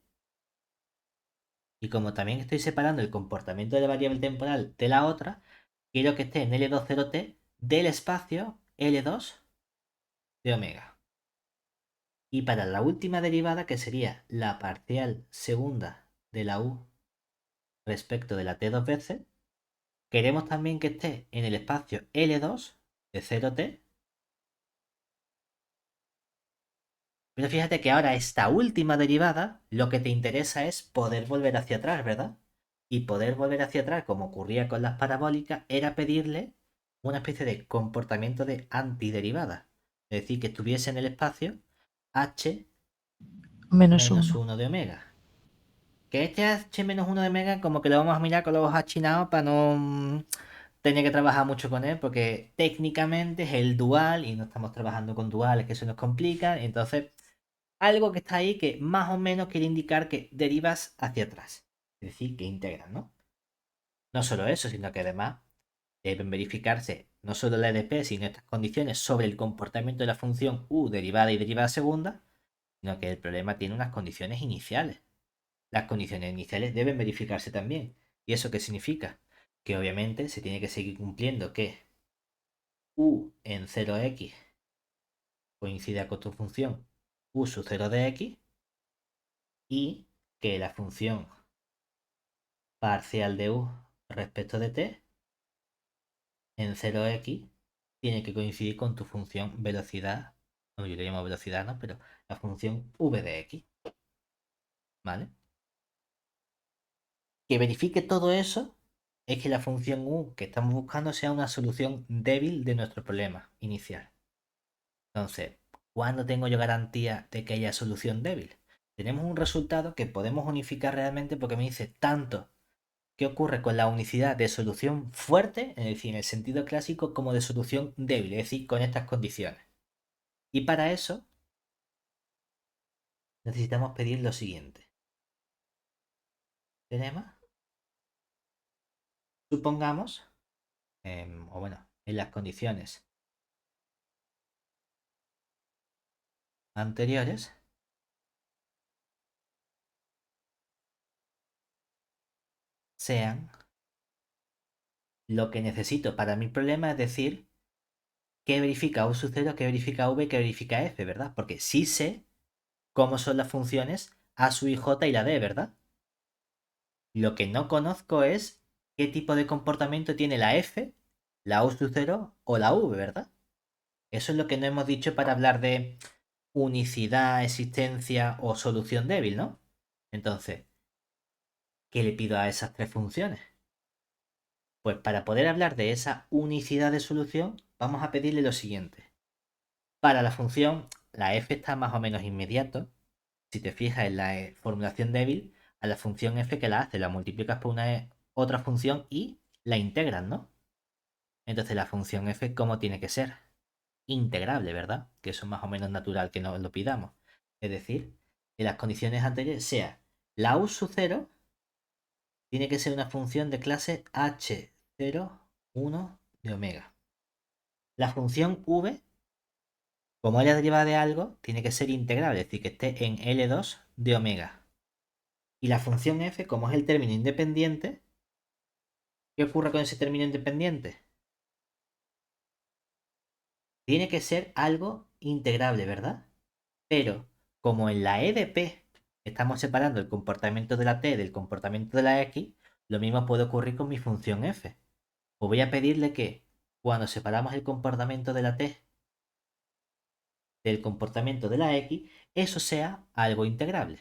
Y como también estoy separando el comportamiento de la variable temporal de la otra, quiero que esté en L20t del espacio L2 de omega. Y para la última derivada, que sería la parcial segunda de la u respecto de la t dos veces, queremos también que esté en el espacio L2 de 0t. Pero fíjate que ahora esta última derivada lo que te interesa es poder volver hacia atrás, ¿verdad? Y poder volver hacia atrás, como ocurría con las parabólicas, era pedirle una especie de comportamiento de antiderivada. Es decir, que estuviese en el espacio h Menos menos uno. 1 de omega. Que este h menos 1 de omega como que lo vamos a mirar con los ojos achinados para no tener que trabajar mucho con él, porque técnicamente es el dual y no estamos trabajando con duales, que eso nos complica. Entonces algo que está ahí que más o menos quiere indicar que derivas hacia atrás. Es decir, que integran, ¿no? No solo eso, sino que además deben verificarse no solo la EDP, sino estas condiciones sobre el comportamiento de la función u derivada y derivada segunda, sino que el problema tiene unas condiciones iniciales. Las condiciones iniciales deben verificarse también. ¿Y eso qué significa? Que obviamente se tiene que seguir cumpliendo que u en 0x coincida con tu función u sub 0 de x y que la función parcial de u respecto de t en 0x tiene que coincidir con tu función velocidad. No, yo le llamo velocidad, ¿no? Pero la función v de x. ¿Vale? Que verifique todo eso es que la función u que estamos buscando sea una solución débil de nuestro problema inicial. Entonces, ¿cuándo tengo yo garantía de que haya solución débil? Tenemos un resultado que podemos unificar realmente porque me dice tanto qué ocurre con la unicidad de solución fuerte, es decir, en el sentido clásico, como de solución débil, es decir, con estas condiciones. Y para eso necesitamos pedir lo siguiente. Tenemos, supongamos, o bueno, en las condiciones anteriores, sean lo que necesito para mi problema, es decir, qué verifica U sub 0, qué verifica V, qué verifica F, ¿verdad? Porque sí sé cómo son las funciones A sub i j y la D, ¿verdad? Lo que no conozco es qué tipo de comportamiento tiene la F, la U sub 0 o la V, ¿verdad? Eso es lo que no hemos dicho para hablar de unicidad, existencia o solución débil, ¿no? Entonces, ¿qué le pido a esas tres funciones? Pues para poder hablar de esa unicidad de solución, vamos a pedirle lo siguiente. Para la función, la f está más o menos inmediato. Si te fijas en la formulación débil, a la función f que la hace, la multiplicas por una otra función y la integras, ¿no? Entonces la función f, ¿cómo tiene que ser? Integrable, ¿verdad? Que eso es más o menos natural que nos lo pidamos. Es decir, que las condiciones anteriores sea la u sub 0 tiene que ser una función de clase h0, 1 de omega. La función v, como es la derivada de algo, tiene que ser integrable, es decir, que esté en L2 de omega. Y la función f, como es el término independiente, ¿qué ocurre con ese término independiente? Tiene que ser algo integrable, ¿verdad? Pero como en la EDP estamos separando el comportamiento de la t del comportamiento de la x, lo mismo puede ocurrir con mi función f. Os voy a pedirle que cuando separamos el comportamiento de la t del comportamiento de la x, eso sea algo integrable.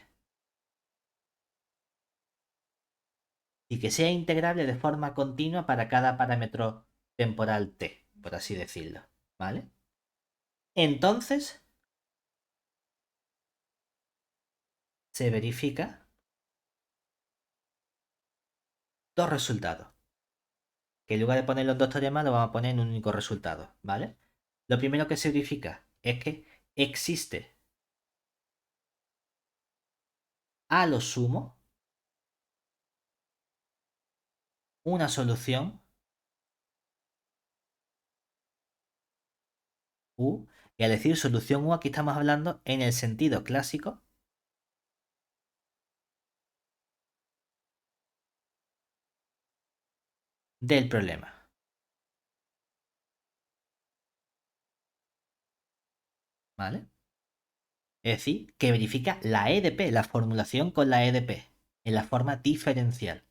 Y que sea integrable de forma continua para cada parámetro temporal t, por así decirlo. ¿Vale? Entonces, se verifica dos resultados. Que en lugar de poner los dos teoremas, lo vamos a poner en un único resultado. ¿Vale? Lo primero que se verifica es que existe a lo sumo una solución U, y al decir solución U aquí estamos hablando en el sentido clásico del problema. ¿Vale? Es decir, que verifica la EDP, la formulación con la EDP, en la forma diferencial.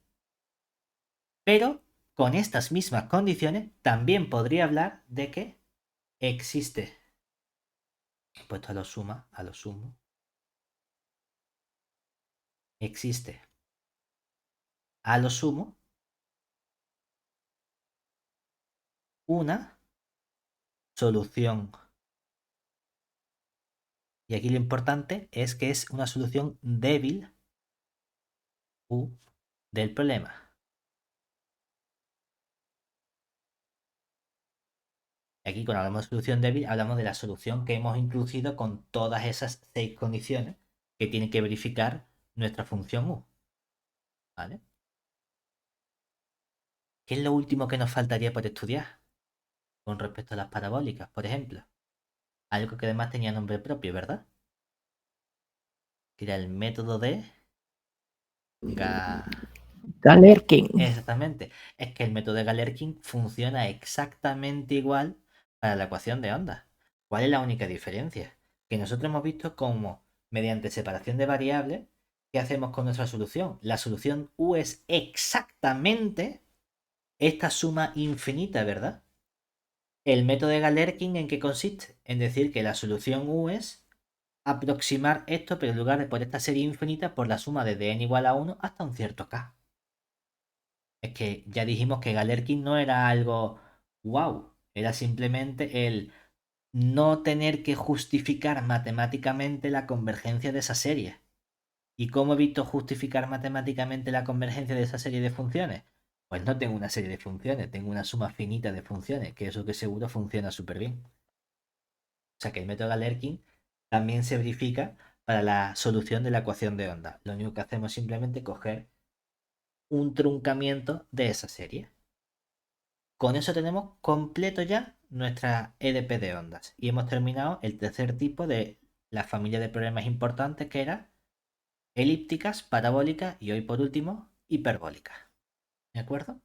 Pero con estas mismas condiciones también podría hablar de que existe, puesto a lo sumo, existe a lo sumo una solución. Y aquí lo importante es que es una solución débil U del problema. Y aquí cuando hablamos de solución débil hablamos de la solución que hemos introducido con todas esas 6 condiciones que tiene que verificar nuestra función U. ¿Vale? ¿Qué es lo último que nos faltaría por estudiar con respecto a las parabólicas, por ejemplo? Algo que además tenía nombre propio, ¿verdad? Que era el método de Galerkin. Exactamente. Es que el método de Galerkin funciona exactamente igual para la ecuación de ondas. ¿Cuál es la única diferencia? Que nosotros hemos visto cómo, mediante separación de variables, ¿qué hacemos con nuestra solución? La solución U es exactamente esta suma infinita, ¿verdad? El método de Galerkin, ¿en qué consiste? En decir que la solución U es aproximar esto, pero en lugar de por esta serie infinita, por la suma desde n igual a 1 hasta un cierto k. Es que ya dijimos que Galerkin no era algo wow, era simplemente el no tener que justificar matemáticamente la convergencia de esa serie. ¿Y cómo evito justificar matemáticamente la convergencia de esa serie de funciones? Pues no tengo una serie de funciones, tengo una suma finita de funciones, que eso que seguro funciona súper bien. O sea que el método Galerkin también se verifica para la solución de la ecuación de onda. Lo único que hacemos es simplemente coger un truncamiento de esa serie. Con eso tenemos completo ya nuestra EDP de ondas. Y hemos terminado el tercer tipo de la familia de problemas importantes que era elípticas, parabólicas y hoy por último hiperbólicas. ¿De acuerdo?